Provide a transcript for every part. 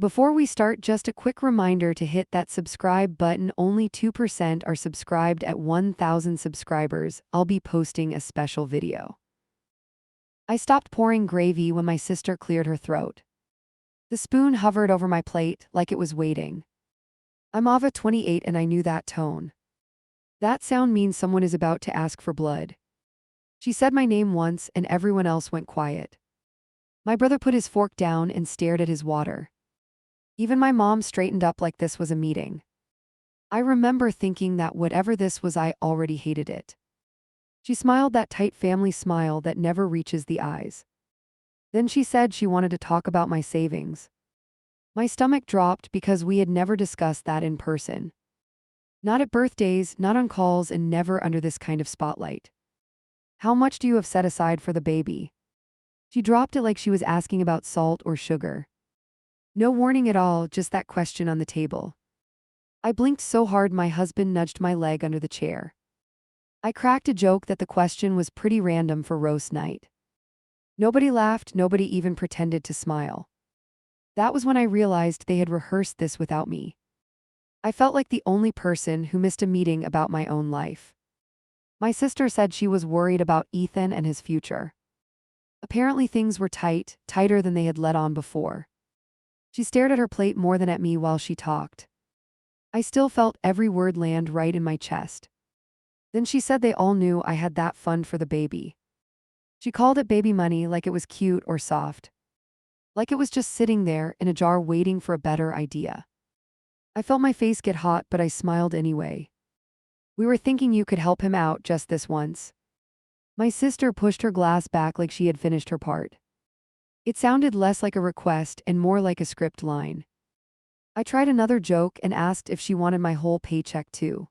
Before we start, just a quick reminder to hit that subscribe button. Only 2% are subscribed at 1,000 subscribers. I'll be posting a special video. I stopped pouring gravy when my sister cleared her throat. The spoon hovered over my plate like it was waiting. I'm Ava 28 and I knew that tone. That sound means someone is about to ask for blood. She said my name once and everyone else went quiet. My brother put his fork down and stared at his water. Even my mom straightened up like this was a meeting. I remember thinking that whatever this was, I already hated it. She smiled that tight family smile that never reaches the eyes. Then she said she wanted to talk about my savings. My stomach dropped because we had never discussed that in person. Not at birthdays, not on calls, and never under this kind of spotlight. How much do you have set aside for the baby? She dropped it like she was asking about salt or sugar. No warning at all, just that question on the table. I blinked so hard my husband nudged my leg under the chair. I cracked a joke that the question was pretty random for roast night. Nobody laughed, nobody even pretended to smile. That was when I realized they had rehearsed this without me. I felt like the only person who missed a meeting about my own life. My sister said she was worried about Ethan and his future. Apparently things were tight, tighter than they had let on before. She stared at her plate more than at me while she talked. I still felt every word land right in my chest. Then she said they all knew I had that fund for the baby. She called it baby money like it was cute or soft. Like it was just sitting there in a jar waiting for a better idea. I felt my face get hot, but I smiled anyway. We were thinking you could help him out just this once. My sister pushed her glass back like she had finished her part. It sounded less like a request and more like a script line. I tried another joke and asked if she wanted my whole paycheck too.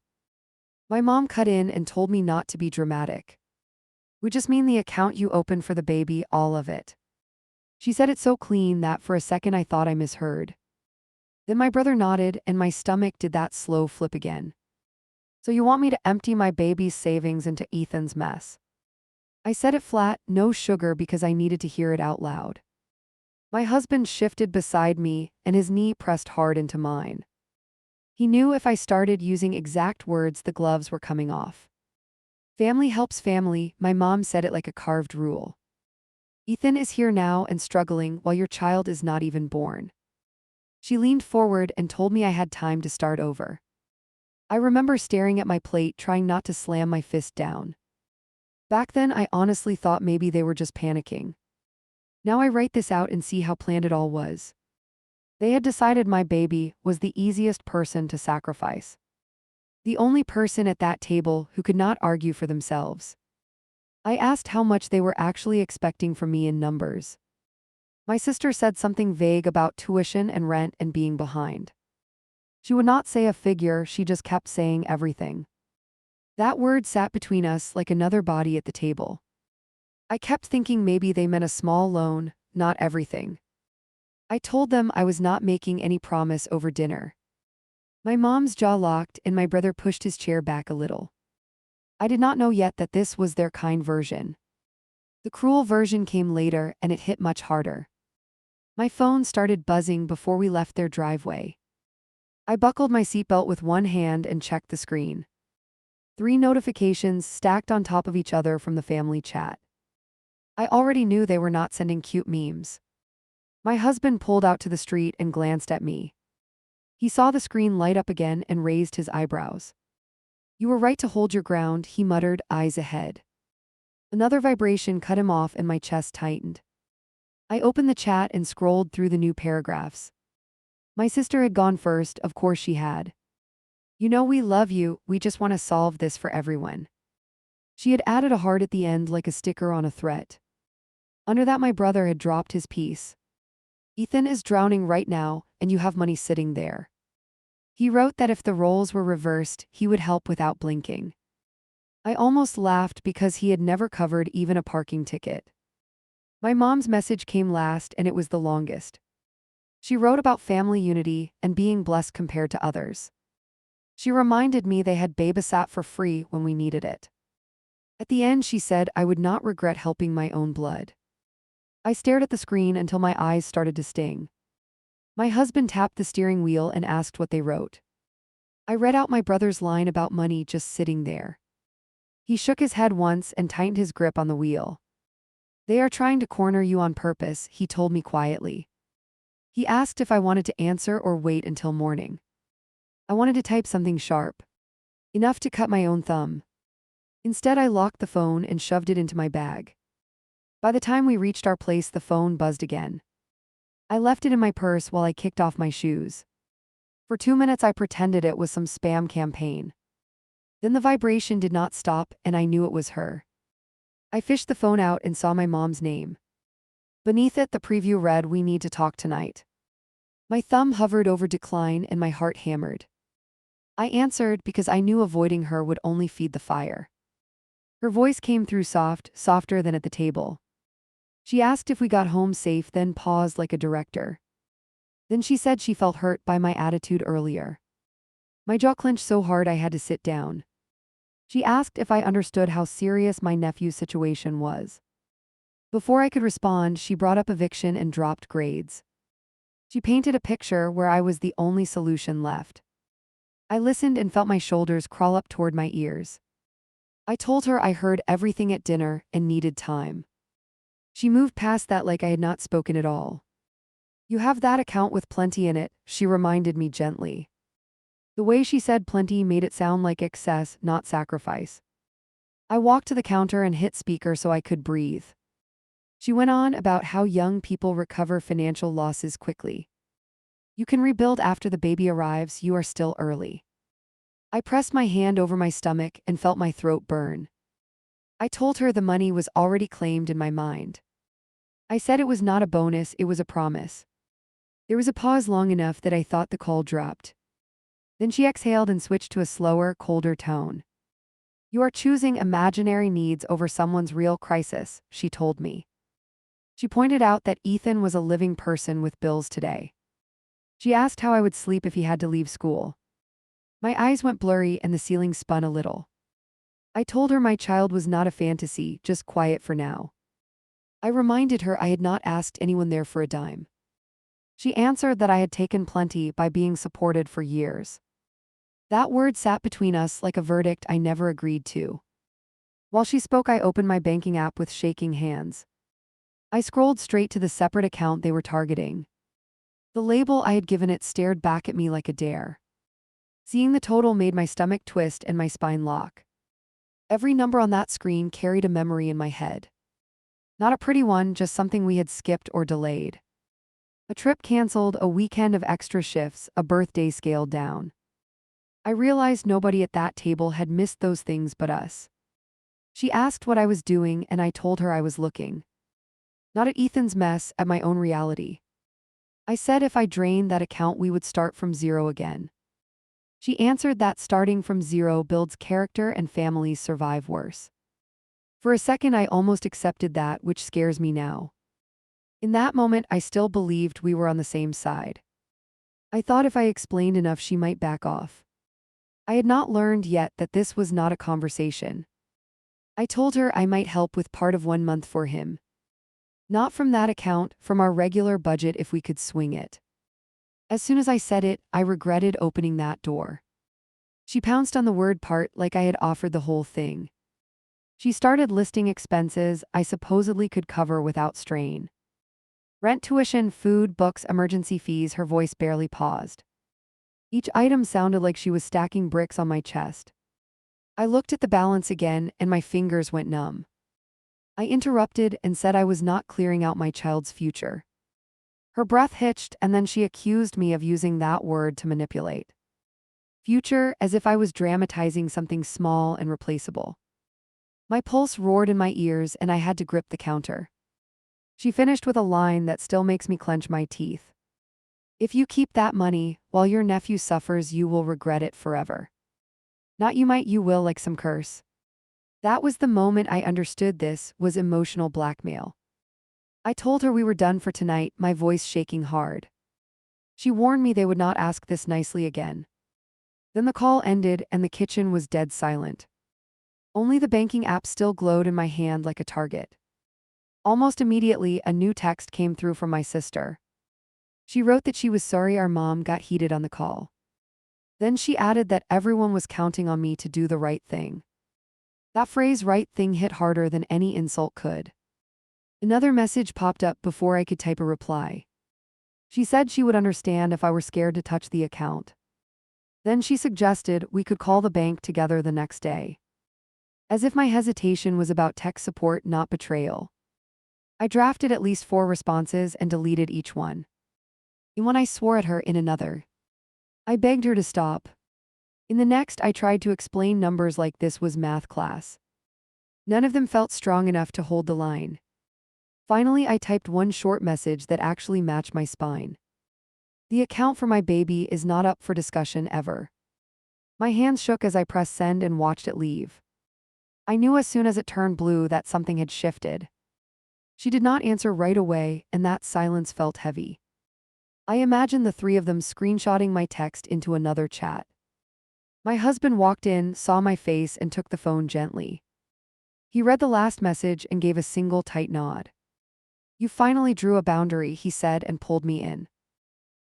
My mom cut in and told me not to be dramatic. We just mean the account you opened for the baby, all of it. She said it so clean that for a second I thought I misheard. Then my brother nodded and my stomach did that slow flip again. So you want me to empty my baby's savings into Ethan's mess? I said it flat, no sugar, because I needed to hear it out loud. My husband shifted beside me and his knee pressed hard into mine. He knew if I started using exact words, the gloves were coming off. Family helps family, my mom said it like a carved rule. Ethan is here now and struggling while your child is not even born. She leaned forward and told me I had time to start over. I remember staring at my plate, trying not to slam my fist down. Back then, I honestly thought maybe they were just panicking. Now I write this out and see how planned it all was. They had decided my baby was the easiest person to sacrifice. The only person at that table who could not argue for themselves. I asked how much they were actually expecting from me in numbers. My sister said something vague about tuition and rent and being behind. She would not say a figure, she just kept saying everything. That word sat between us like another body at the table. I kept thinking maybe they meant a small loan, not everything. I told them I was not making any promise over dinner. My mom's jaw locked and my brother pushed his chair back a little. I did not know yet that this was their kind version. The cruel version came later and it hit much harder. My phone started buzzing before we left their driveway. I buckled my seatbelt with one hand and checked the screen. 3 notifications stacked on top of each other from the family chat. I already knew they were not sending cute memes. My husband pulled out to the street and glanced at me. He saw the screen light up again and raised his eyebrows. You were right to hold your ground, he muttered, eyes ahead. Another vibration cut him off and my chest tightened. I opened the chat and scrolled through the new paragraphs. My sister had gone first, of course she had. You know we love you, we just want to solve this for everyone. She had added a heart at the end like a sticker on a threat. Under that my brother had dropped his piece. Ethan is drowning right now, and you have money sitting there. He wrote that if the roles were reversed, he would help without blinking. I almost laughed because he had never covered even a parking ticket. My mom's message came last and it was the longest. She wrote about family unity and being blessed compared to others. She reminded me they had babysat for free when we needed it. At the end she said I would not regret helping my own blood. I stared at the screen until my eyes started to sting. My husband tapped the steering wheel and asked what they wrote. I read out my brother's line about money just sitting there. He shook his head once and tightened his grip on the wheel. They are trying to corner you on purpose, he told me quietly. He asked if I wanted to answer or wait until morning. I wanted to type something sharp. Enough to cut my own thumb. Instead, I locked the phone and shoved it into my bag. By the time we reached our place, the phone buzzed again. I left it in my purse while I kicked off my shoes. For 2 minutes, I pretended it was some spam campaign. Then the vibration did not stop, and I knew it was her. I fished the phone out and saw my mom's name. Beneath it, the preview read, "We need to talk tonight." My thumb hovered over decline and my heart hammered. I answered because I knew avoiding her would only feed the fire. Her voice came through soft, softer than at the table. She asked if we got home safe, then paused like a director. Then she said she felt hurt by my attitude earlier. My jaw clenched so hard I had to sit down. She asked if I understood how serious my nephew's situation was. Before I could respond, she brought up eviction and dropped grades. She painted a picture where I was the only solution left. I listened and felt my shoulders crawl up toward my ears. I told her I heard everything at dinner and needed time. She moved past that like I had not spoken at all. "You have that account with plenty in it," she reminded me gently. The way she said plenty made it sound like excess, not sacrifice. I walked to the counter and hit speaker so I could breathe. She went on about how young people recover financial losses quickly. "You can rebuild after the baby arrives, you are still early." I pressed my hand over my stomach and felt my throat burn. I told her the money was already claimed in my mind. I said it was not a bonus, it was a promise. There was a pause long enough that I thought the call dropped. Then she exhaled and switched to a slower, colder tone. "You are choosing imaginary needs over someone's real crisis," she told me. She pointed out that Ethan was a living person with bills today. She asked how I would sleep if he had to leave school. My eyes went blurry and the ceiling spun a little. I told her my child was not a fantasy, just quiet for now. I reminded her I had not asked anyone there for a dime. She answered that I had taken plenty by being supported for years. That word sat between us like a verdict I never agreed to. While she spoke, I opened my banking app with shaking hands. I scrolled straight to the separate account they were targeting. The label I had given it stared back at me like a dare. Seeing the total made my stomach twist and my spine lock. Every number on that screen carried a memory in my head. Not a pretty one, just something we had skipped or delayed. A trip canceled, a weekend of extra shifts, a birthday scaled down. I realized nobody at that table had missed those things but us. She asked what I was doing, and I told her I was looking. Not at Ethan's mess, at my own reality. I said if I drained that account we would start from zero again. She answered that starting from zero builds character and families survive worse. For a second I almost accepted that, which scares me now. In that moment I still believed we were on the same side. I thought if I explained enough she might back off. I had not learned yet that this was not a conversation. I told her I might help with part of 1 month for him. Not from that account, from our regular budget if we could swing it. As soon as I said it, I regretted opening that door. She pounced on the word part like I had offered the whole thing. She started listing expenses I supposedly could cover without strain. Rent, tuition, food, books, emergency fees. Her voice barely paused. Each item sounded like she was stacking bricks on my chest. I looked at the balance again and my fingers went numb. I interrupted and said I was not clearing out my child's future. Her breath hitched and then she accused me of using that word to manipulate. Future, as if I was dramatizing something small and replaceable. My pulse roared in my ears and I had to grip the counter. She finished with a line that still makes me clench my teeth. "If you keep that money, while your nephew suffers, you will regret it forever. Not you might, you will, like some curse." That was the moment I understood this was emotional blackmail. I told her we were done for tonight, my voice shaking hard. She warned me they would not ask this nicely again. Then the call ended and the kitchen was dead silent. Only the banking app still glowed in my hand like a target. Almost immediately, a new text came through from my sister. She wrote that she was sorry our mom got heated on the call. Then she added that everyone was counting on me to do the right thing. That phrase "right thing" hit harder than any insult could. Another message popped up before I could type a reply. She said she would understand if I were scared to touch the account. Then she suggested we could call the bank together the next day. As if my hesitation was about tech support, not betrayal. I drafted at least 4 responses and deleted each one. In one I swore at her, in another I begged her to stop. In the next I tried to explain numbers like this was math class. None of them felt strong enough to hold the line. Finally I typed one short message that actually matched my spine. The account for my baby is not up for discussion ever. My hands shook as I pressed send and watched it leave. I knew as soon as it turned blue that something had shifted. She did not answer right away, and that silence felt heavy. I imagined the 3 of them screenshotting my text into another chat. My husband walked in, saw my face, and took the phone gently. He read the last message and gave a single tight nod. "You finally drew a boundary," he said, and pulled me in.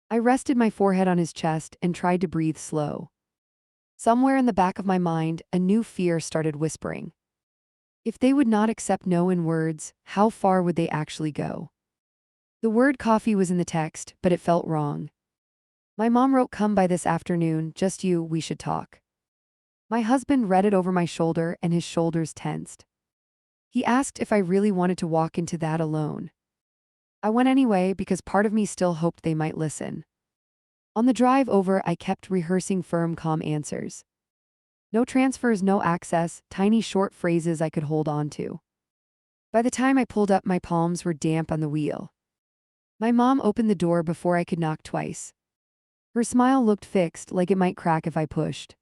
I rested my forehead on his chest and tried to breathe slow. Somewhere in the back of my mind, a new fear started whispering. If they would not accept no in words, how far would they actually go? The word coffee was in the text, but it felt wrong. My mom wrote, "Come by this afternoon, just you, we should talk." My husband read it over my shoulder and his shoulders tensed. He asked if I really wanted to walk into that alone. I went anyway because part of me still hoped they might listen. On the drive over, I kept rehearsing firm, calm answers. No transfers, no access, tiny short phrases I could hold on to. By the time I pulled up, my palms were damp on the wheel. My mom opened the door before I could knock twice. Her smile looked fixed, like it might crack if I pushed.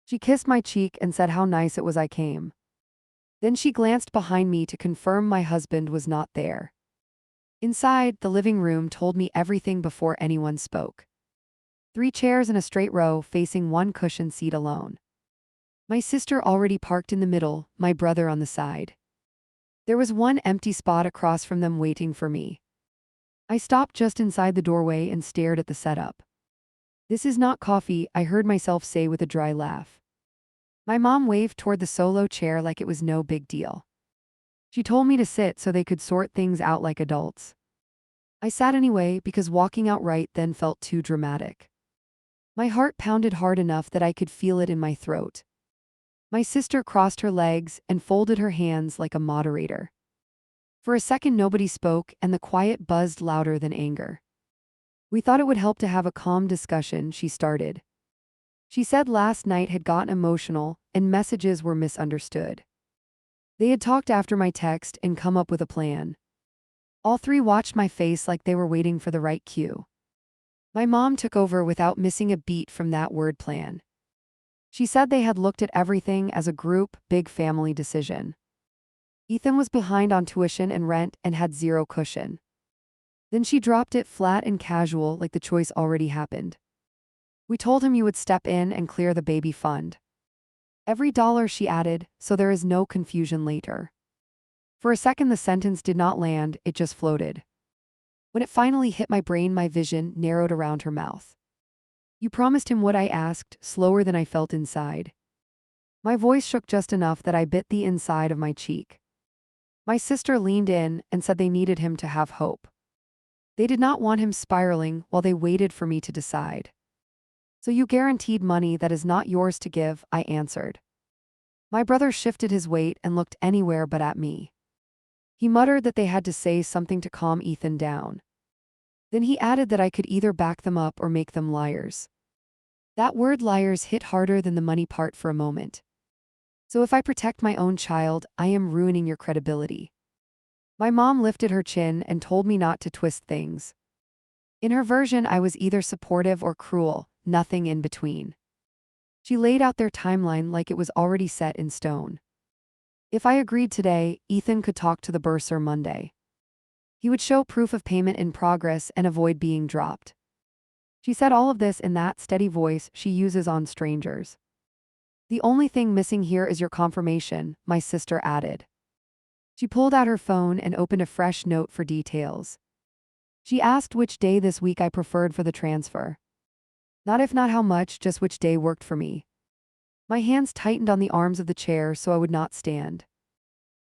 She kissed my cheek and said how nice it was I came. Then she glanced behind me to confirm my husband was not there. Inside, the living room told me everything before anyone spoke. 3 chairs in a straight row facing one cushioned seat alone. My sister already parked in the middle, my brother on the side. There was one empty spot across from them waiting for me. I stopped just inside the doorway and stared at the setup. "This is not coffee," I heard myself say with a dry laugh. My mom waved toward the solo chair like it was no big deal. She told me to sit so they could sort things out like adults. I sat anyway because walking out right then felt too dramatic. My heart pounded hard enough that I could feel it in my throat. My sister crossed her legs and folded her hands like a moderator. For a second nobody spoke, and the quiet buzzed louder than anger. "We thought it would help to have a calm discussion," she started. She said last night had gotten emotional, and messages were misunderstood. They had talked after my text and come up with a plan. All 3 watched my face like they were waiting for the right cue. My mom took over without missing a beat from that word plan. She said they had looked at everything as a group, big family decision. Ethan was behind on tuition and rent and had 0 cushion. Then she dropped it flat and casual, like the choice already happened. "We told him you would step in and clear the baby fund. Every dollar," she added, "so there is no confusion later." For a second the sentence did not land, it just floated. When it finally hit my brain, my vision narrowed around her mouth. "You promised him what?" I asked, slower than I felt inside. My voice shook just enough that I bit the inside of my cheek. My sister leaned in and said they needed him to have hope. They did not want him spiraling while they waited for me to decide. "So you guaranteed money that is not yours to give," I answered. My brother shifted his weight and looked anywhere but at me. He muttered that they had to say something to calm Ethan down. Then he added that I could either back them up or make them liars. That word liars hit harder than the money part for a moment. "So if I protect my own child, I am ruining your credibility." My mom lifted her chin and told me not to twist things. In her version, I was either supportive or cruel, nothing in between. She laid out their timeline like it was already set in stone. If I agreed today, Ethan could talk to the bursar Monday. He would show proof of payment in progress and avoid being dropped. She said all of this in that steady voice she uses on strangers. "The only thing missing here is your confirmation," my sister added. She pulled out her phone and opened a fresh note for details. She asked which day this week I preferred for the transfer. Not if not how much, just which day worked for me. My hands tightened on the arms of the chair so I would not stand.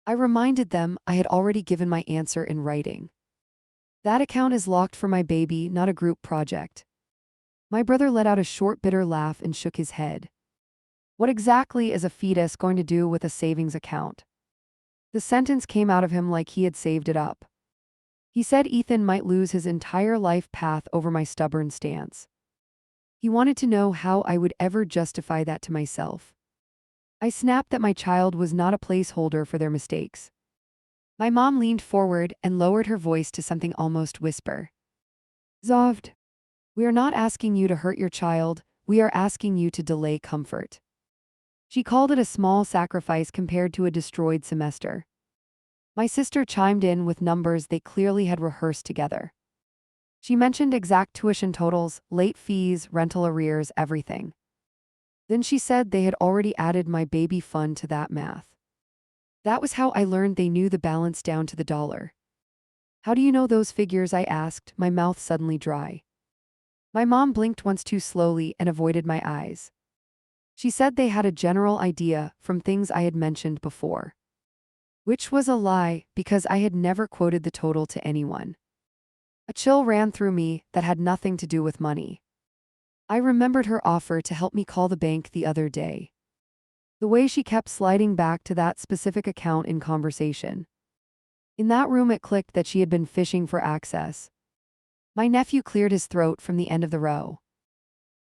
I reminded them I had already given my answer in writing. That account is locked for my baby, not a group project. My brother let out a short, bitter laugh and shook his head. What exactly is a fetus going to do with a savings account? The sentence came out of him like he had saved it up. He said Ethan might lose his entire life path over my stubborn stance. He wanted to know how I would ever justify that to myself. I snapped that my child was not a placeholder for their mistakes. My mom leaned forward and lowered her voice to something almost whisper. Zovd, we are not asking you to hurt your child, we are asking you to delay comfort. She called it a small sacrifice compared to a destroyed semester. My sister chimed in with numbers they clearly had rehearsed together. She mentioned exact tuition totals, late fees, rental arrears, everything. Then she said they had already added my baby fund to that math. That was how I learned they knew the balance down to the dollar. How do you know those figures? I asked, my mouth suddenly dry. My mom blinked once too slowly and avoided my eyes. She said they had a general idea from things I had mentioned before. Which was a lie, because I had never quoted the total to anyone. A chill ran through me that had nothing to do with money. I remembered her offer to help me call the bank the other day. The way she kept sliding back to that specific account in conversation. In that room it clicked that she had been fishing for access. My nephew cleared his throat from the end of the row.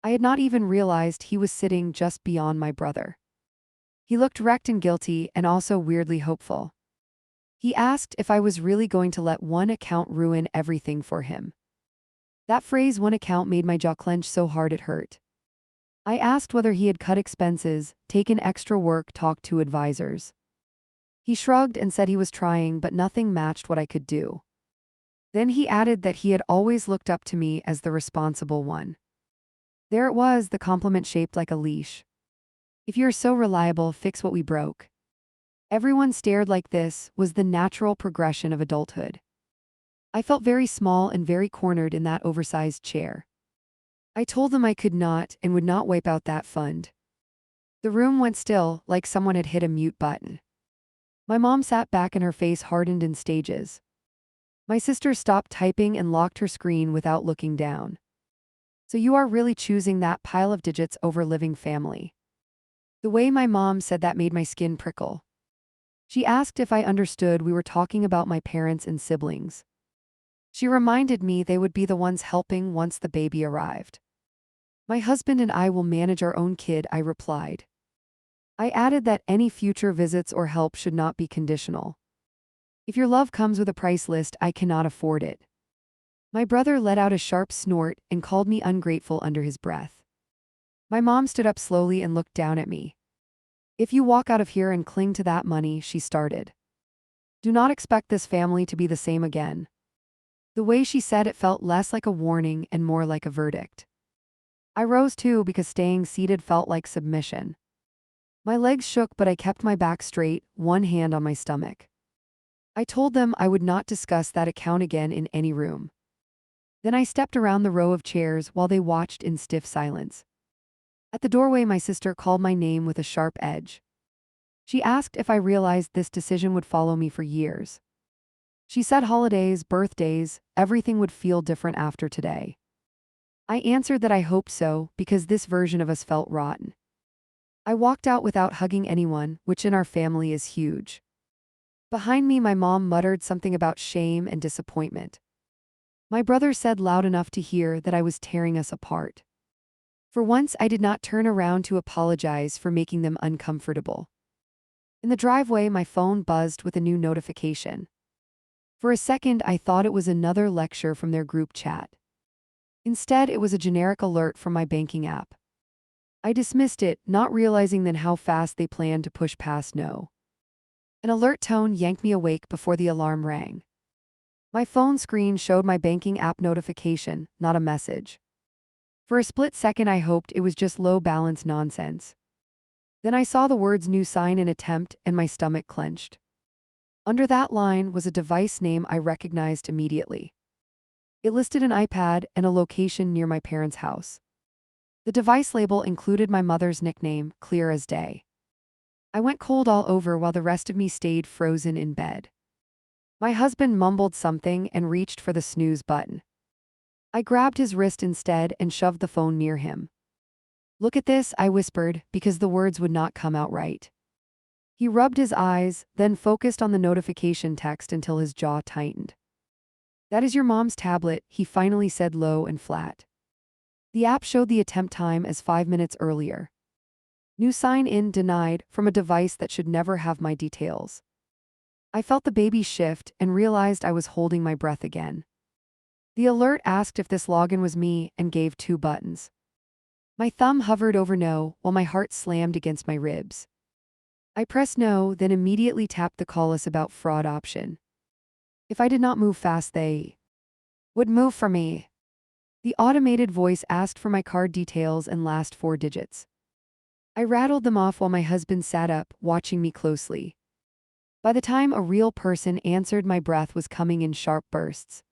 I had not even realized he was sitting just beyond my brother. He looked wrecked and guilty and also weirdly hopeful. He asked if I was really going to let one account ruin everything for him. That phrase, one account, made my jaw clench so hard it hurt. I asked whether he had cut expenses, taken extra work, talked to advisors. He shrugged and said he was trying, but nothing matched what I could do. Then he added that he had always looked up to me as the responsible one. There it was, the compliment shaped like a leash. If you're so reliable, fix what we broke. Everyone stared like this was the natural progression of adulthood. I felt very small and very cornered in that oversized chair. I told them I could not and would not wipe out that fund. The room went still, like someone had hit a mute button. My mom sat back and her face hardened in stages. My sister stopped typing and locked her screen without looking down. So you are really choosing that pile of digits over living family? The way my mom said that made my skin prickle. She asked if I understood we were talking about my parents and siblings. She reminded me they would be the ones helping once the baby arrived. My husband and I will manage our own kid, I replied. I added that any future visits or help should not be conditional. If your love comes with a price list, I cannot afford it. My brother let out a sharp snort and called me ungrateful under his breath. My mom stood up slowly and looked down at me. If you walk out of here and cling to that money, she started. Do not expect this family to be the same again. The way she said it felt less like a warning and more like a verdict. I rose too because staying seated felt like submission. My legs shook, but I kept my back straight, one hand on my stomach. I told them I would not discuss that account again in any room. Then I stepped around the row of chairs while they watched in stiff silence. At the doorway, my sister called my name with a sharp edge. She asked if I realized this decision would follow me for years. She said holidays, birthdays, everything would feel different after today. I answered that I hoped so, because this version of us felt rotten. I walked out without hugging anyone, which in our family is huge. Behind me, my mom muttered something about shame and disappointment. My brother said loud enough to hear that I was tearing us apart. For once, I did not turn around to apologize for making them uncomfortable. In the driveway, my phone buzzed with a new notification. For a second, I thought it was another lecture from their group chat. Instead, it was a generic alert from my banking app. I dismissed it, not realizing then how fast they planned to push past no. An alert tone yanked me awake before the alarm rang. My phone screen showed my banking app notification, not a message. For a split second, I hoped it was just low balance nonsense. Then I saw the words "new sign in attempt" and my stomach clenched. Under that line was a device name I recognized immediately. It listed an iPad and a location near my parents' house. The device label included my mother's nickname, clear as day. I went cold all over while the rest of me stayed frozen in bed. My husband mumbled something and reached for the snooze button. I grabbed his wrist instead and shoved the phone near him. "Look at this," I whispered, because the words would not come out right. He rubbed his eyes, then focused on the notification text until his jaw tightened. "That is your mom's tablet," he finally said low and flat. The app showed the attempt time as 5 minutes earlier. New sign-in denied from a device that should never have my details. I felt the baby shift and realized I was holding my breath again. The alert asked if this login was me and gave 2 buttons. My thumb hovered over no while my heart slammed against my ribs. I pressed no, then immediately tapped the call us about fraud option. If I did not move fast, they would move for me. The automated voice asked for my card details and last 4 digits. I rattled them off while my husband sat up, watching me closely. By the time a real person answered, my breath was coming in sharp bursts.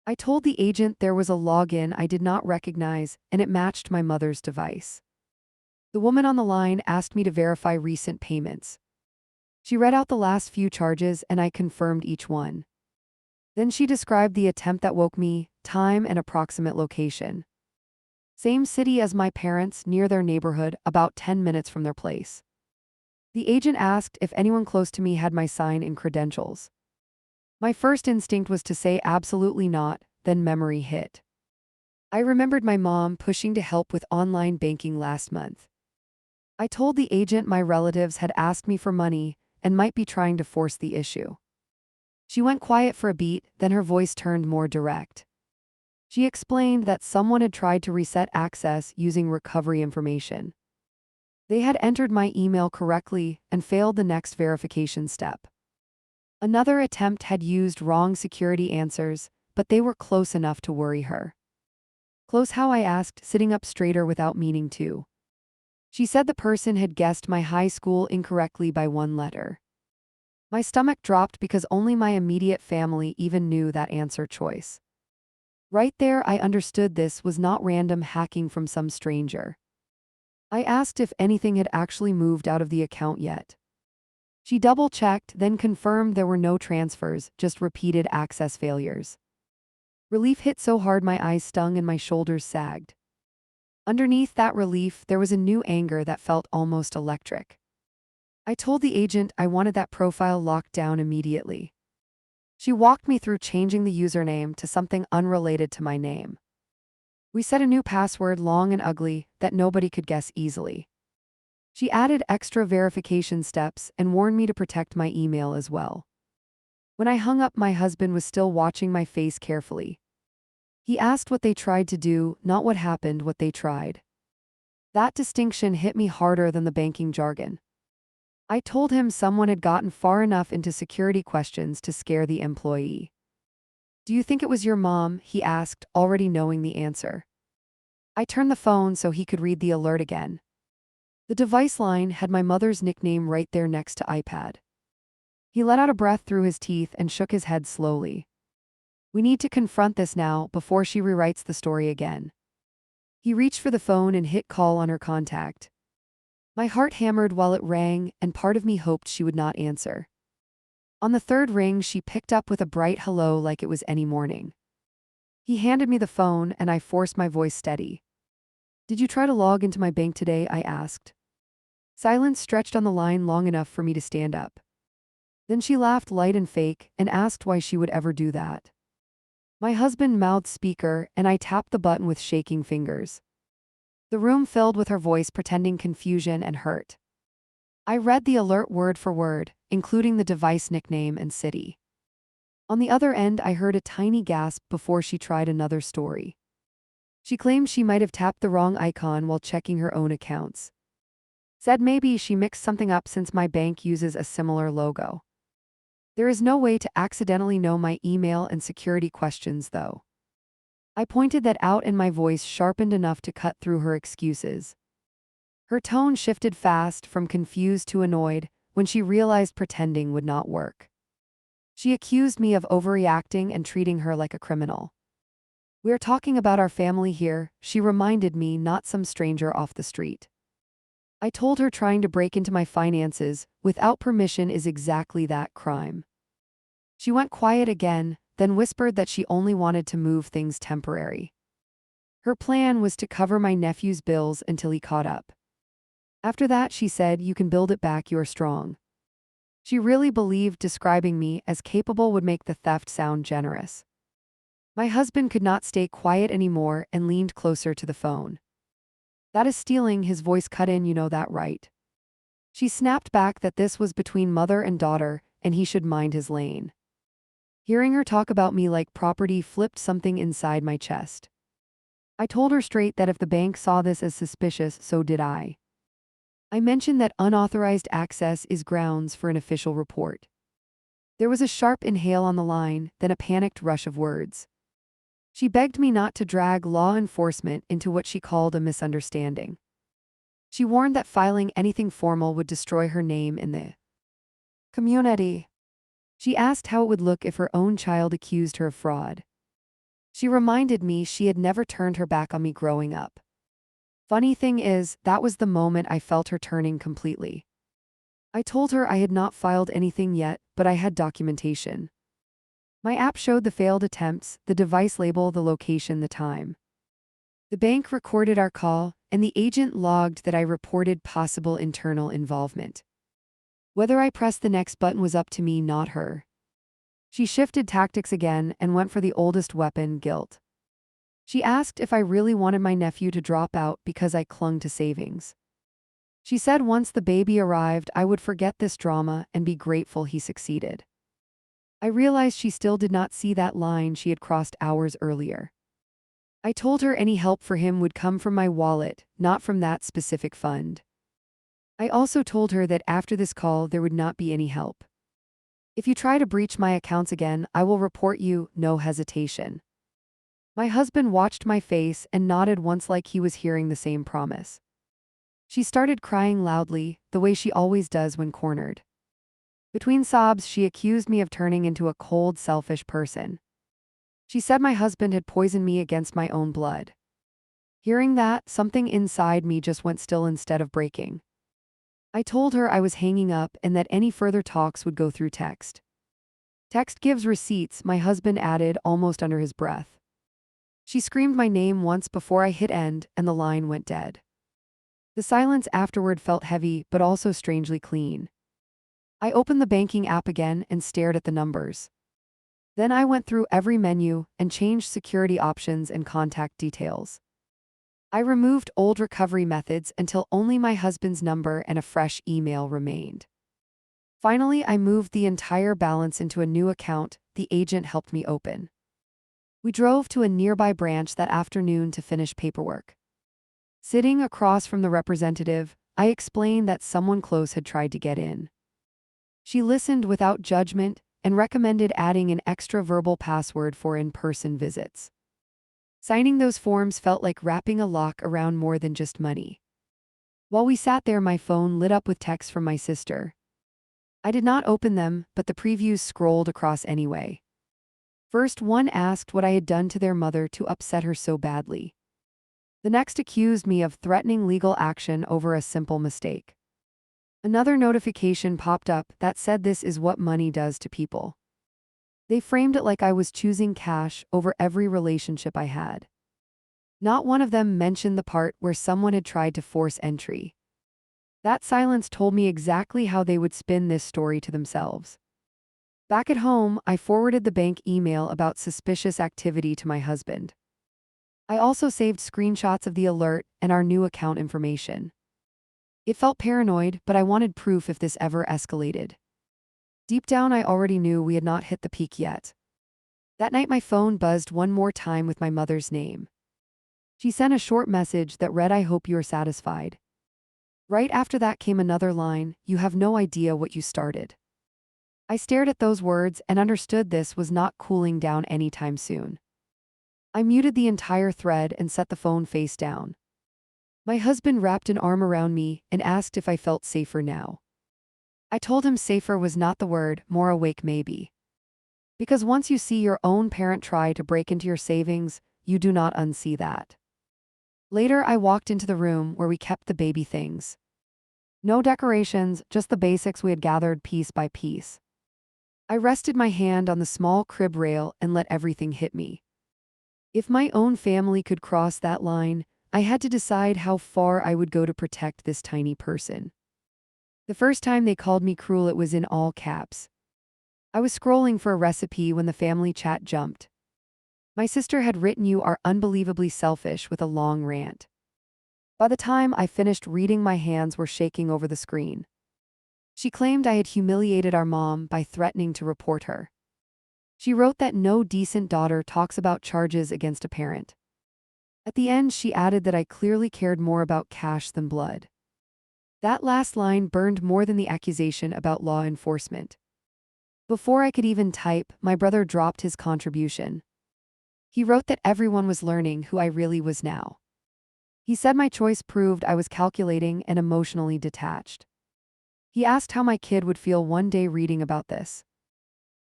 I told the agent there was a login I did not recognize, and it matched my mother's device. The woman on the line asked me to verify recent payments. She read out the last few charges and I confirmed each one. Then she described the attempt that woke me, time and approximate location. Same city as my parents, near their neighborhood, about 10 minutes from their place. The agent asked if anyone close to me had my sign-in credentials. My first instinct was to say absolutely not, then memory hit. I remembered my mom pushing to help with online banking last month. I told the agent my relatives had asked me for money and might be trying to force the issue. She went quiet for a beat, then her voice turned more direct. She explained that someone had tried to reset access using recovery information. They had entered my email correctly and failed the next verification step. Another attempt had used wrong security answers, but they were close enough to worry her. "Close how?" I asked, sitting up straighter without meaning to. She said the person had guessed my high school incorrectly by 1 letter. My stomach dropped because only my immediate family even knew that answer choice. Right there, I understood this was not random hacking from some stranger. I asked if anything had actually moved out of the account yet. She double-checked, then confirmed there were no transfers, just repeated access failures. Relief hit so hard my eyes stung and my shoulders sagged. Underneath that relief, there was a new anger that felt almost electric. I told the agent I wanted that profile locked down immediately. She walked me through changing the username to something unrelated to my name. We set a new password, long and ugly, that nobody could guess easily. She added extra verification steps and warned me to protect my email as well. When I hung up, my husband was still watching my face carefully. He asked what they tried to do, not what happened, what they tried. That distinction hit me harder than the banking jargon. I told him someone had gotten far enough into security questions to scare the employee. "Do you think it was your mom?" he asked, already knowing the answer. I turned the phone so he could read the alert again. The device line had my mother's nickname right there next to iPad. He let out a breath through his teeth and shook his head slowly. "We need to confront this now before she rewrites the story again." He reached for the phone and hit call on her contact. My heart hammered while it rang, and part of me hoped she would not answer. On the 3rd ring, she picked up with a bright hello like it was any morning. He handed me the phone and I forced my voice steady. "Did you try to log into my bank today?" I asked. Silence stretched on the line long enough for me to stand up. Then she laughed light and fake and asked why she would ever do that. My husband mouthed speaker and I tapped the button with shaking fingers. The room filled with her voice, pretending confusion and hurt. I read the alert word for word, including the device nickname and city. On the other end, I heard a tiny gasp before she tried another story. She claimed she might have tapped the wrong icon while checking her own accounts. Said maybe she mixed something up since my bank uses a similar logo. There is no way to accidentally know my email and security questions, though. I pointed that out and my voice sharpened enough to cut through her excuses. Her tone shifted fast from confused to annoyed when she realized pretending would not work. She accused me of overreacting and treating her like a criminal. "We're talking about our family here," she reminded me, not some stranger off the street. I told her trying to break into my finances without permission is exactly that crime. She went quiet again, then whispered that she only wanted to move things temporary. Her plan was to cover my nephew's bills until he caught up. After that, she said, "You can build it back, you're strong." She really believed describing me as capable would make the theft sound generous. My husband could not stay quiet anymore and leaned closer to the phone. "That is stealing," his voice cut in, "you know that, right?" She snapped back that this was between mother and daughter and he should mind his lane. Hearing her talk about me like property flipped something inside my chest. I told her straight that if the bank saw this as suspicious, so did I. I mentioned that unauthorized access is grounds for an official report. There was a sharp inhale on the line, then a panicked rush of words. She begged me not to drag law enforcement into what she called a misunderstanding. She warned that filing anything formal would destroy her name in the community. She asked how it would look if her own child accused her of fraud. She reminded me she had never turned her back on me growing up. Funny thing is, that was the moment I felt her turning completely. I told her I had not filed anything yet, but I had documentation. My app showed the failed attempts, the device label, the location, the time. The bank recorded our call, and the agent logged that I reported possible internal involvement. Whether I pressed the next button was up to me, not her. She shifted tactics again and went for the oldest weapon, guilt. She asked if I really wanted my nephew to drop out because I clung to savings. She said once the baby arrived, I would forget this drama and be grateful he succeeded. I realized she still did not see that line she had crossed hours earlier. I told her any help for him would come from my wallet, not from that specific fund. I also told her that after this call there would not be any help. "If you try to breach my accounts again, I will report you, no hesitation." My husband watched my face and nodded once like he was hearing the same promise. She started crying loudly, the way she always does when cornered. Between sobs, she accused me of turning into a cold, selfish person. She said my husband had poisoned me against my own blood. Hearing that, something inside me just went still instead of breaking. I told her I was hanging up and that any further talks would go through text. "Text gives receipts," my husband added almost under his breath. She screamed my name once before I hit end, and the line went dead. The silence afterward felt heavy, but also strangely clean. I opened the banking app again and stared at the numbers. Then I went through every menu and changed security options and contact details. I removed old recovery methods until only my husband's number and a fresh email remained. Finally, I moved the entire balance into a new account the agent helped me open. We drove to a nearby branch that afternoon to finish paperwork. Sitting across from the representative, I explained that someone close had tried to get in. She listened without judgment and recommended adding an extra verbal password for in-person visits. Signing those forms felt like wrapping a lock around more than just money. While we sat there, my phone lit up with texts from my sister. I did not open them, but the previews scrolled across anyway. First, one asked what I had done to their mother to upset her so badly. The next accused me of threatening legal action over a simple mistake. Another notification popped up that said this is what money does to people. They framed it like I was choosing cash over every relationship I had. Not one of them mentioned the part where someone had tried to force entry. That silence told me exactly how they would spin this story to themselves. Back at home, I forwarded the bank email about suspicious activity to my husband. I also saved screenshots of the alert and our new account information. It felt paranoid, but I wanted proof if this ever escalated. Deep down, I already knew we had not hit the peak yet. That night, my phone buzzed one more time with my mother's name. She sent a short message that read, "I hope you are satisfied." Right after that came another line, "You have no idea what you started." I stared at those words and understood this was not cooling down anytime soon. I muted the entire thread and set the phone face down. My husband wrapped an arm around me and asked if I felt safer now. I told him safer was not the word, more awake maybe. Because once you see your own parent try to break into your savings, you do not unsee that. Later, I walked into the room where we kept the baby things. No decorations, just the basics we had gathered piece by piece. I rested my hand on the small crib rail and let everything hit me. If my own family could cross that line, I had to decide how far I would go to protect this tiny person. The first time they called me cruel, it was in all caps. I was scrolling for a recipe when the family chat jumped. My sister had written, "You are unbelievably selfish," with a long rant. By the time I finished reading, my hands were shaking over the screen. She claimed I had humiliated our mom by threatening to report her. She wrote that no decent daughter talks about charges against a parent. At the end, she added that I clearly cared more about cash than blood. That last line burned more than the accusation about law enforcement. Before I could even type, my brother dropped his contribution. He wrote that everyone was learning who I really was now. He said my choice proved I was calculating and emotionally detached. He asked how my kid would feel one day reading about this.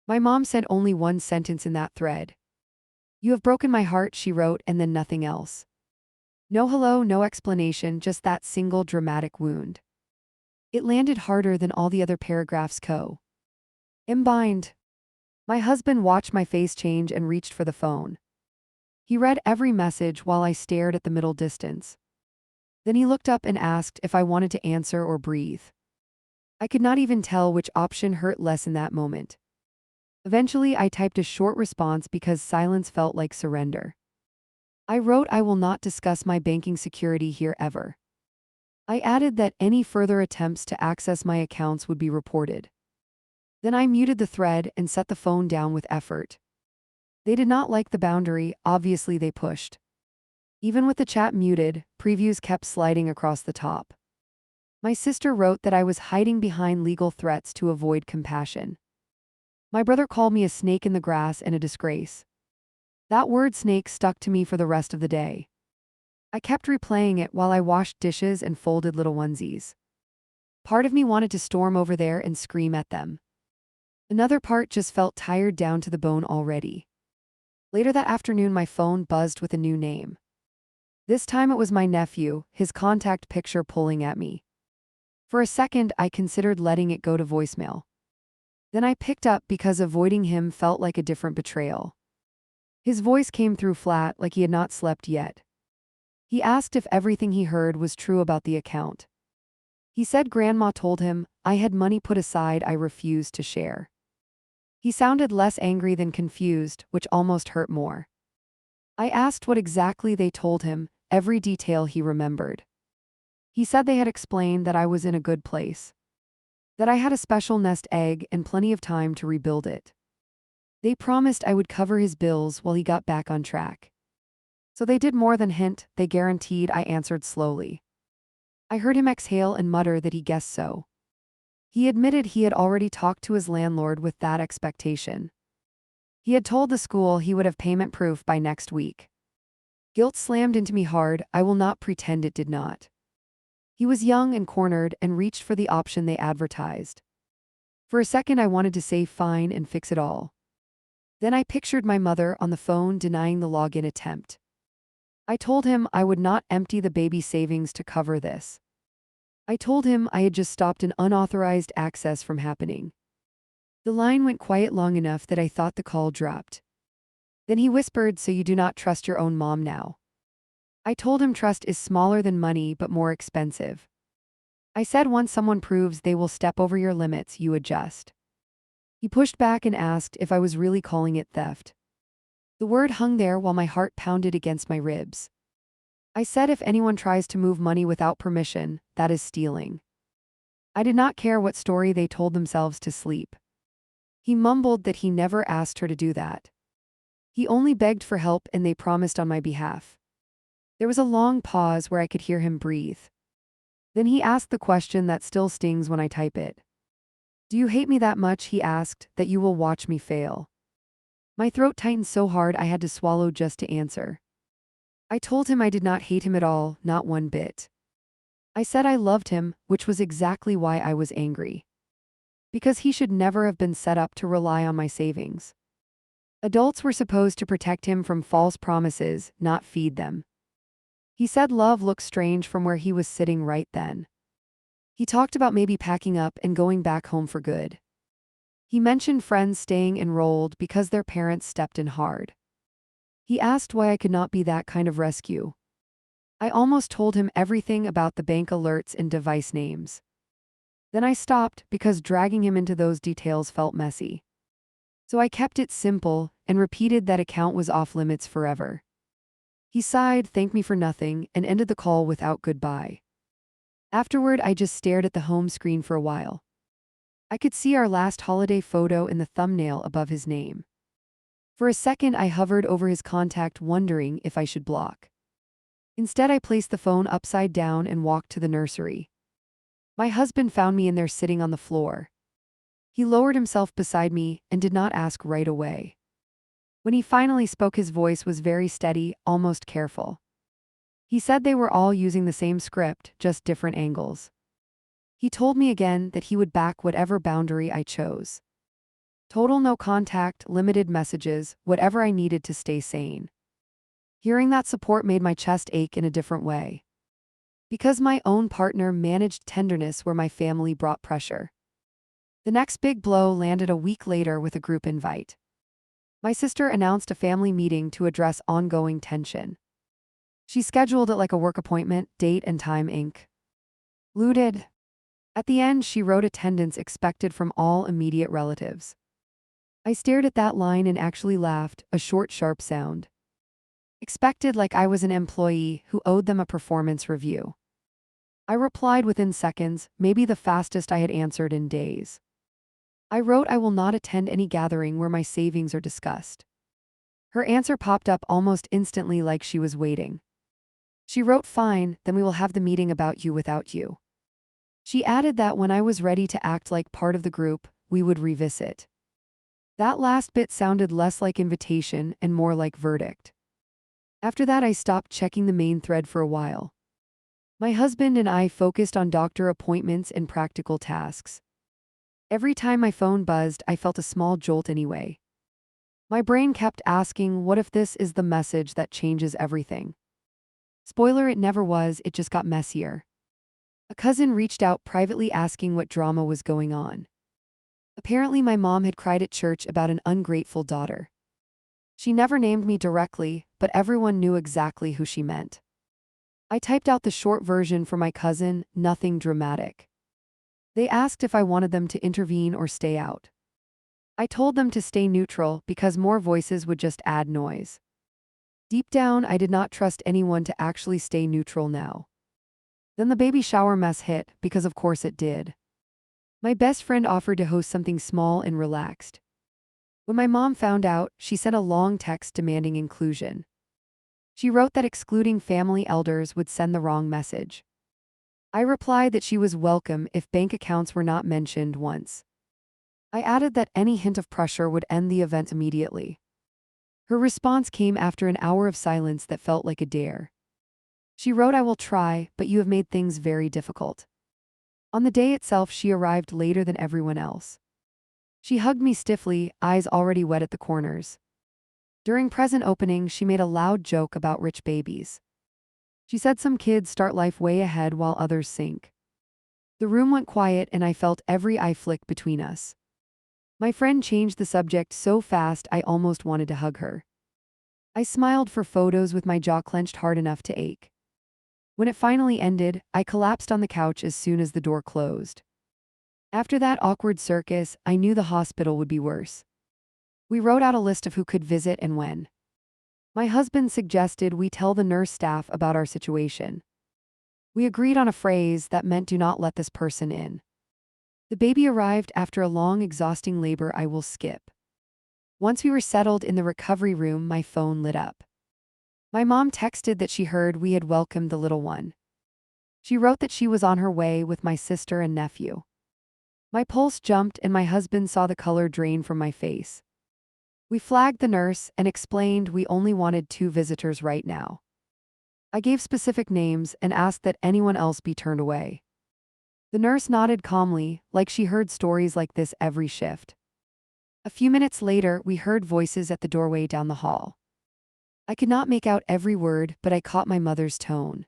My mom said only one sentence in that thread. "You have broken my heart," she wrote, and then nothing else. No hello, no explanation, just that single dramatic wound. It landed harder than all the other paragraphs. Combined. My husband watched my face change and reached for the phone. He read every message while I stared at the middle distance. Then he looked up and asked if I wanted to answer or breathe. I could not even tell which option hurt less in that moment. Eventually, I typed a short response because silence felt like surrender. I wrote, "I will not discuss my banking security here ever." I added that any further attempts to access my accounts would be reported. Then I muted the thread and set the phone down with effort. They did not like the boundary, obviously they pushed. Even with the chat muted, previews kept sliding across the top. My sister wrote that I was hiding behind legal threats to avoid compassion. My brother called me a snake in the grass and a disgrace. That word snake stuck to me for the rest of the day. I kept replaying it while I washed dishes and folded little onesies. Part of me wanted to storm over there and scream at them. Another part just felt tired down to the bone already. Later that afternoon, my phone buzzed with a new name. This time it was my nephew, his contact picture pulling at me. For a second, I considered letting it go to voicemail. Then I picked up because avoiding him felt like a different betrayal. His voice came through flat, like he had not slept yet. He asked if everything he heard was true about the account. He said Grandma told him I had money put aside I refused to share. He sounded less angry than confused, which almost hurt more. I asked what exactly they told him, every detail he remembered. He said they had explained that I was in a good place, that I had a special nest egg and plenty of time to rebuild it. They promised I would cover his bills while he got back on track. So they did more than hint, they guaranteed, I answered slowly. I heard him exhale and mutter that he guessed so. He admitted he had already talked to his landlord with that expectation. He had told the school he would have payment proof by next week. Guilt slammed into me hard, I will not pretend it did not. He was young and cornered and reached for the option they advertised. For a second I wanted to say fine and fix it all. Then I pictured my mother on the phone denying the login attempt. I told him I would not empty the baby savings to cover this. I told him I had just stopped an unauthorized access from happening. The line went quiet long enough that I thought the call dropped. Then he whispered, "So you do not trust your own mom now?" I told him trust is smaller than money but more expensive. I said once someone proves they will step over your limits, you adjust. He pushed back and asked if I was really calling it theft. The word hung there while my heart pounded against my ribs. I said if anyone tries to move money without permission, that is stealing. I did not care what story they told themselves to sleep. He mumbled that he never asked her to do that. He only begged for help and they promised on my behalf. There was a long pause where I could hear him breathe. Then he asked the question that still stings when I type it. "Do you hate me that much," he asked, "that you will watch me fail?" My throat tightened so hard I had to swallow just to answer. I told him I did not hate him at all, not one bit. I said I loved him, which was exactly why I was angry. Because he should never have been set up to rely on my savings. Adults were supposed to protect him from false promises, not feed them. He said love looked strange from where he was sitting right then. He talked about maybe packing up and going back home for good. He mentioned friends staying enrolled because their parents stepped in hard. He asked why I could not be that kind of rescue. I almost told him everything about the bank alerts and device names. Then I stopped because dragging him into those details felt messy. So I kept it simple and repeated that account was off limits forever. He sighed, thanked me for nothing, and ended the call without goodbye. Afterward, I just stared at the home screen for a while. I could see our last holiday photo in the thumbnail above his name. For a second, I hovered over his contact, wondering if I should block. Instead, I placed the phone upside down and walked to the nursery. My husband found me in there sitting on the floor. He lowered himself beside me and did not ask right away. When he finally spoke, his voice was very steady, almost careful. He said they were all using the same script, just different angles. He told me again that he would back whatever boundary I chose. Total no contact, limited messages, whatever I needed to stay sane. Hearing that support made my chest ache in a different way. Because my own partner managed tenderness where my family brought pressure. The next big blow landed a week later with a group invite. My sister announced a family meeting to address ongoing tension. She scheduled it like a work appointment, date and time included. At the end, she wrote attendance expected from all immediate relatives. I stared at that line and actually laughed, a short, sharp sound. Expected, like I was an employee who owed them a performance review. I replied within seconds, maybe the fastest I had answered in days. I wrote, I will not attend any gathering where my savings are discussed. Her answer popped up almost instantly, like she was waiting. She wrote, fine, then we will have the meeting about you without you. She added that when I was ready to act like part of the group, we would revisit. That last bit sounded less like invitation and more like verdict. After that, I stopped checking the main thread for a while. My husband and I focused on doctor appointments and practical tasks. Every time my phone buzzed, I felt a small jolt anyway. My brain kept asking, what if this is the message that changes everything? Spoiler, it never was, it just got messier. A cousin reached out privately asking what drama was going on. Apparently, my mom had cried at church about an ungrateful daughter. She never named me directly, but everyone knew exactly who she meant. I typed out the short version for my cousin, nothing dramatic. They asked if I wanted them to intervene or stay out. I told them to stay neutral because more voices would just add noise. Deep down, I did not trust anyone to actually stay neutral now. Then the baby shower mess hit, because of course it did. My best friend offered to host something small and relaxed. When my mom found out, she sent a long text demanding inclusion. She wrote that excluding family elders would send the wrong message. I replied that she was welcome if bank accounts were not mentioned once. I added that any hint of pressure would end the event immediately. Her response came after an hour of silence that felt like a dare. She wrote, I will try, but you have made things very difficult. On the day itself, she arrived later than everyone else. She hugged me stiffly, eyes already wet at the corners. During present opening, she made a loud joke about rich babies. She said some kids start life way ahead while others sink. The room went quiet and I felt every eye flick between us. My friend changed the subject so fast I almost wanted to hug her. I smiled for photos with my jaw clenched hard enough to ache. When it finally ended, I collapsed on the couch as soon as the door closed. After that awkward circus, I knew the hospital would be worse. We wrote out a list of who could visit and when. My husband suggested we tell the nurse staff about our situation. We agreed on a phrase that meant, do not let this person in. The baby arrived after a long, exhausting labor I will skip. Once we were settled in the recovery room, my phone lit up. My mom texted that she heard we had welcomed the little one. She wrote that she was on her way with my sister and nephew. My pulse jumped and my husband saw the color drain from my face. We flagged the nurse and explained we only wanted 2 visitors right now. I gave specific names and asked that anyone else be turned away. The nurse nodded calmly, like she heard stories like this every shift. A few minutes later, we heard voices at the doorway down the hall. I could not make out every word, but I caught my mother's tone.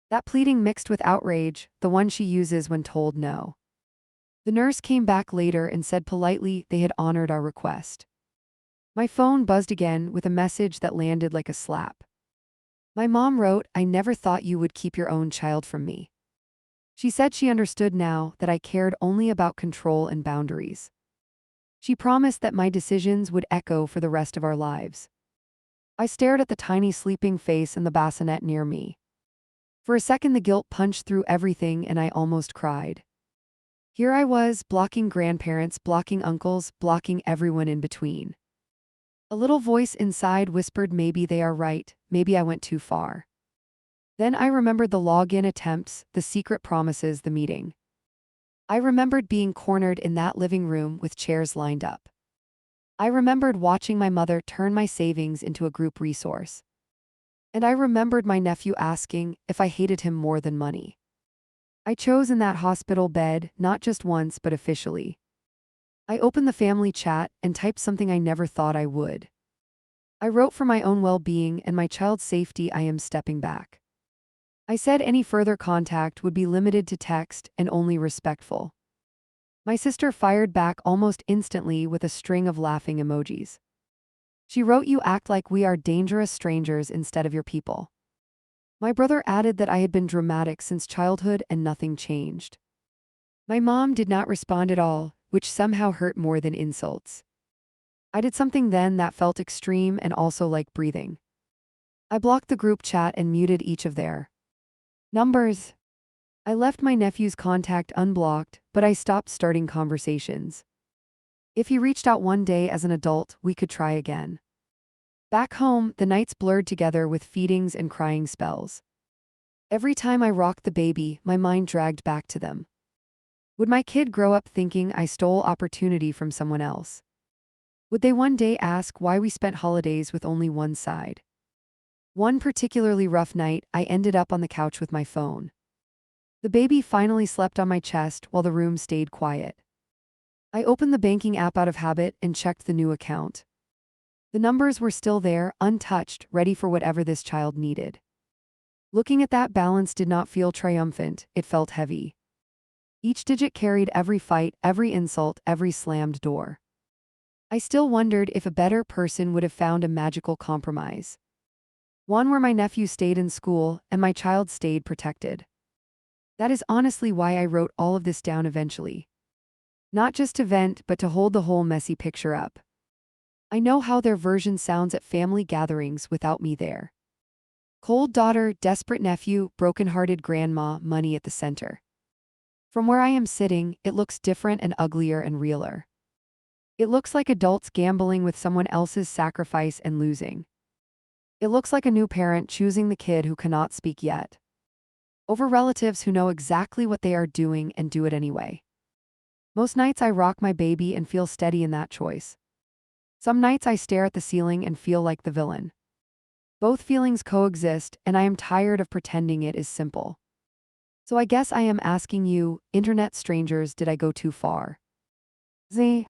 That pleading mixed with outrage, the one she uses when told no. The nurse came back later and said politely they had honored our request. My phone buzzed again with a message that landed like a slap. My mom wrote, "I never thought you would keep your own child from me." She said she understood now that I cared only about control and boundaries. She promised that my decisions would echo for the rest of our lives. I stared at the tiny sleeping face in the bassinet near me. For a second, the guilt punched through everything and I almost cried. Here I was, blocking grandparents, blocking uncles, blocking everyone in between. A little voice inside whispered, maybe they are right, maybe I went too far. Then I remembered the login attempts, the secret promises, the meeting. I remembered being cornered in that living room with chairs lined up. I remembered watching my mother turn my savings into a group resource. And I remembered my nephew asking if I hated him more than money. I chose in that hospital bed, not just once but officially. I opened the family chat and typed something I never thought I would. I wrote, for my own well-being and my child's safety, I am stepping back. I said any further contact would be limited to text and only respectful. My sister fired back almost instantly with a string of laughing emojis. She wrote, "You act like we are dangerous strangers instead of your people." My brother added that I had been dramatic since childhood and nothing changed. My mom did not respond at all, which somehow hurt more than insults. I did something then that felt extreme and also like breathing. I blocked the group chat and muted each of their numbers. I left my nephew's contact unblocked, but I stopped starting conversations. If he reached out one day as an adult, we could try again. Back home, the nights blurred together with feedings and crying spells. Every time I rocked the baby, my mind dragged back to them. Would my kid grow up thinking I stole opportunity from someone else? Would they one day ask why we spent holidays with only one side? One particularly rough night, I ended up on the couch with my phone. The baby finally slept on my chest while the room stayed quiet. I opened the banking app out of habit and checked the new account. The numbers were still there, untouched, ready for whatever this child needed. Looking at that balance did not feel triumphant, it felt heavy. Each digit carried every fight, every insult, every slammed door. I still wondered if a better person would have found a magical compromise. One where my nephew stayed in school and my child stayed protected. That is honestly why I wrote all of this down eventually. Not just to vent, but to hold the whole messy picture up. I know how their version sounds at family gatherings without me there. Cold daughter, desperate nephew, broken-hearted grandma, money at the center. From where I am sitting, it looks different and uglier and realer. It looks like adults gambling with someone else's sacrifice and losing. It looks like a new parent choosing the kid who cannot speak yet, over relatives who know exactly what they are doing and do it anyway. Most nights I rock my baby and feel steady in that choice. Some nights I stare at the ceiling and feel like the villain. Both feelings coexist, and I am tired of pretending it is simple. So I guess I am asking you, internet strangers, did I go too far? Z.